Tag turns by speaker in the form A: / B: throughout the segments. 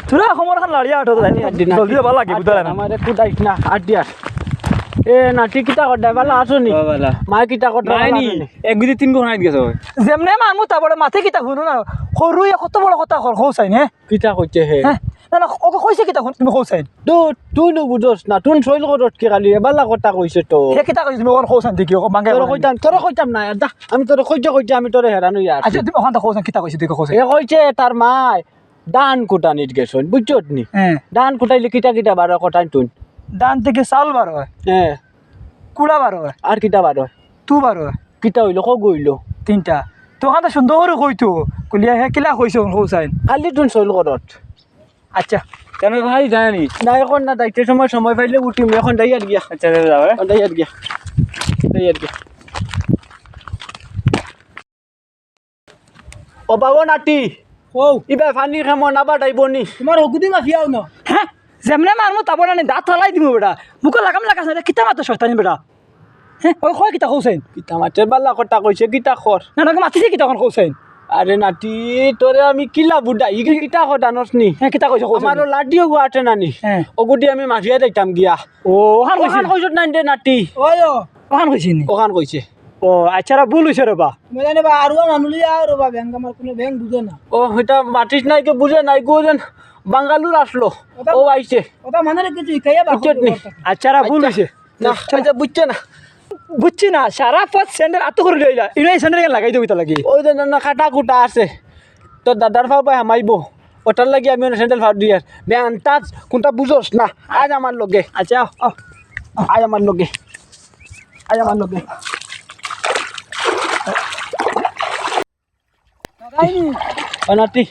A: তোরা খবর খান লাড়িয়া আটো জানি জলদি যাবা লাগি বুঝলা না
B: আমারে কুদাইছ না আডিয়া এ নাটি কিটা কর ডাইবালা আসনি
C: বালা
B: মা কিটা কর
C: নাইনি এক দুই তিন ঘন্টা গেছে
A: যেমনে মারমু তা বড় মাথে কিতা শুনো না সরু কত বড় কথা খোসাই নে
B: কিটা কইছে হে
A: হ্যাঁ না না ওকে কইছে কিতা তুমি খোসাই
B: তুই বুঝোস না তুই শৈল করত কি খালি এবালা কথা কইছে তো
A: হে কিতা কইছ তুমি ওখান খোসাই দেখি ওকে বাঙ্গাই
B: তোর কইতাম না দা আমি তোর কইতে আমি তোরে হেরানো ইয়ার
A: আচ্ছা তুমি ওখান খোসাই কিতা কইছ দেখো খোসাই
B: এ কইছে তার মাই দান কুটানিত গেছন বুঝছত নি
A: হ্যাঁ
B: দান কুটাইলে কিটা বারো কটাই তুই
A: দান থেকে চাউল বার হয়
B: হ্যাঁ
A: কুড়া বার হয়
B: আর কিটা বারো
A: তু বার হয়
B: কিটা হইলো কো গইলো
A: তিনটা তো ওখান সুন্দর করে কইতো কলিয়া হে কিলা কইছ খোসাই
B: কালি তুই শৈল করত
A: আচ্ছা
C: কেন ভাই জানি
B: না এখন না দায়িত্বের সময় পাইলে উঠিম এখন দাইয়ার গিয়া
C: আচ্ছা যাবে
B: দাইয়ার গিয়া ও বাবু নাতি
A: ও
B: ইবা ফানি খামো নাবা ডাইবনি
A: তোমার হগুদি মাফিয়াও না হ্যাঁ যেমনে মারমু তাবো না দাঁত হলাই দিমু বেটা মুখ লাগাম লাগাছ না কিতা মাতো শয়তানি বেটা হ্যাঁ ওই কয় কিতা কইছেন
B: কিটা মাছের বালা কথা কইছে কিটা খর
A: না না মাতিছে কিতা কোন কইছেন
B: আরে নাতি তোরে আমি কিলা বুডা ইগে কিটা খর জানস নি
A: হ্যাঁ কিতা কইছ কইছেন
B: আমারও লাডিও গুয়াতে নানি
A: হ্যাঁ
B: ওগুদি আমি মাফিয়া যাইতাম গিয়া
A: ও ওখান কইছেন
B: কইছত নাই দে নাতি
A: ওই ওখান কইছেন নি
B: ওখান কইছে
A: ও আচ্ছা রা ভুল হইছে রে বা
D: মানে বা আর মানুষ আর বা ব্যাংক আমার কোনো ব্যাংক বুঝে না
B: ও এটা মাটিস নাই কে বুঝে নাই গো যেন বাঙ্গালুর আসলো ও আইছে
D: ওটা মানে রেখেছি খাইয়া বা
B: বুঝছত নি
A: আচ্ছা রা ভুল হইছে
B: না আচ্ছা বুঝছে না
A: বুঝছি না সারা পথ স্যান্ডেল আতো করে লইলা ইলাই স্যান্ডেল লাগাই দেবো তা লাগি
B: ওই যে না কাটা কুটা আছে তোর দাদার ফাও পাই হামাইব ওটার লাগি আমি স্যান্ডেল ফাও দিয়ার বেআন তাজ কোনটা বুঝোস না আজ আমার লগে
A: আচ্ছা
B: আজ আমার লগে অনাতি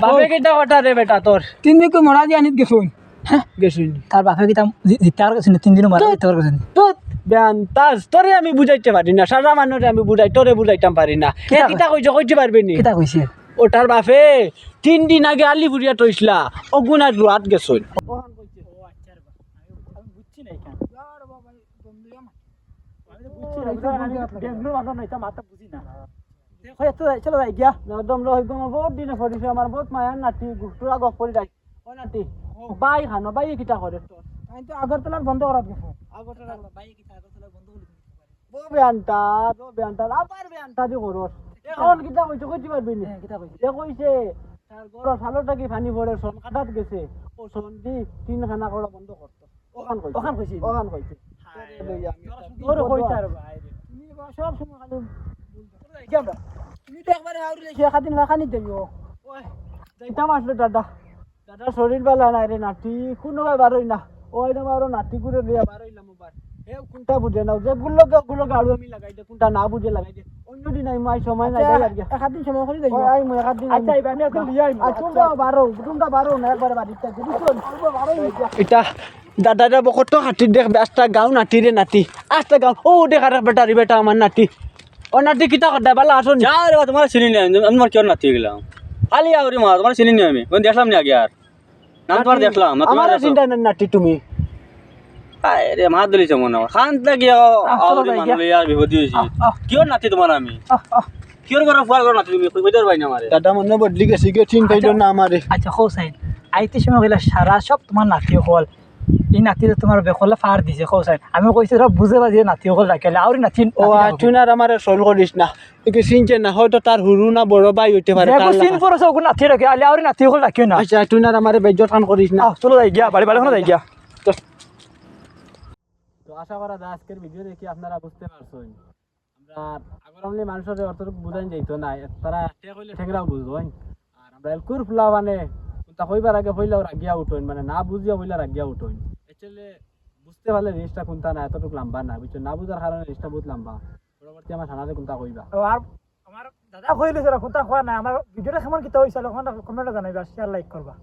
B: বাপে কেটা ওটা রে বেটা তোর
D: তিন দিন কো মরা দিয়ে আনিত গেছুন
A: হ্যাঁ
B: গেছুন
A: তার বাপে কি তাম জিতার কাছে 3 দিন মারা জিতার কাছে
B: তো বেআন তাজ তোরে আমি বুঝাইতে পারি না সারা মানুষে আমি তোরে বুঝাইতাম পারি না কে কিটা কইতে পারবি নি
A: কিতা কইছে
B: ওটার বাপে 3 দিন আগে আলিপুরিয়া তৈসলা অগুনার রুয়াত গেছুন আমার বহুত মায়ার নাতি গুটুরা গপ করে যাই ও নাতি বাই খানো বাই কিটা করে তোর
D: আমি তো আগরতলার বন্ধ করাত গেছো
B: আবার বেআনটা দি করস এখন কিটা কইছে কইতে পারবি নি এ কইছে তার গরো সালোটা কি পানি পড়ে সোন কাটাত গেছে ও সোন দি 3 খানা করা বন্ধ করতো ওখান কইছে তোর কইছে আর ভাই
D: তুমি সব সময় খালি তুমি তো একবারে আউরি লেছে খাদিন খানি দেবিও
B: ওই যাইতাম আসলে দাদা শরীর বালা নাই রে নাতি কোনো ভাই বারোই না ওই না বারো নাতি করে লিয়া বারোইলাম বার এ কোনটা বুঝে না যে গুলো আলু আমি লাগাই দে কোনটা না বুঝে লাগাই দে অন্য দিন আই মাই সময় নাই আর গিয়া
D: একদিন সময় করে দেবো
B: আই মই একদিন
A: আচ্ছা এবার আমি এখন লিয়ে আইম
B: তোমরা বারো না একবারে বাড়িতে এটা দাদা বকত হাতির দেখ ব্যস্তা গাও নাতি রে নাতি আস্তা গাও ও দেখা বেটারি বেটা আমার নাতি ও নাতি কিতা কথা বালা আসুন
C: যা রে তোমার চিনি নি আমি তোমার কেউ নাতি গেলাম খালি আউরি মা তোমার চিনি নি আমি দেখলাম না আগে আর নাম তোমার দেখলাম না
B: আমার
C: তোমার
B: চিন্তা নাই নাতি তুমি
C: আরে মা দলিছে মনে হয় খান লাগি আউরি মানুষ আর বিপদি হইছি কিও নাতি তোমার আমি কিওর ঘর ফুয়ার ঘর নাতি তুমি কইতে পারবাই না আমারে
B: দাদা মনে বদলি গেছি গে চিন পাইলো না আমারে
A: আচ্ছা খোসাইন আইতে সময় গেলে সারা সব তোমার নাতি হল এই নাতিরে তোমার বেকলে ফার দিছে খোসাইন আমি কইছি র বুঝে বাজিয়ে নাতি হল রাখলে আর নাতি
B: ও তুনার আমার সল করিস না একে চিনছে না হয়তো তার হুরু না বড় ভাই হইতে পারে
A: দেখো সিন পরছ ওগুন নাতি রাখে আলে আর নাতি হল রাখিও না
B: আচ্ছা তুনার আমার বেজ্জত খান করিস না
A: চলো যাই গিয়া বাড়ি বাড়ি যাই গিয়া
B: তো আশা করা যায় আজকের ভিডিও দেখি আপনারা বুঝতে পারছেন আমরা আগরমলি মানুষের অর্থটুকু বুঝাই যাইতো না তারা ঠে কইলে ঠেংরাও বুঝবেন আর আমরা এলকুর ফুলা মানে তা কইবার আগে হইলেও রাগিয়া উঠইন মানে না বুঝিয়া হইলে রাগিয়া উঠইন অ্যাকচুয়ালি বুঝতে পারলে জিনিসটা কোনটা না এতটুকু লম্বা না বুঝছো না বুঝার কারণে জিনিসটা বহুত লম্বা পরবর্তী আমার থানাতে কোনটা কইবা
A: আর আমার দাদা কইলে কথা খোয়া না আমার ভিডিওটা কেমন কিতা হইছিল কমেন্টে জানাইবা শেয়ার লাইক করবা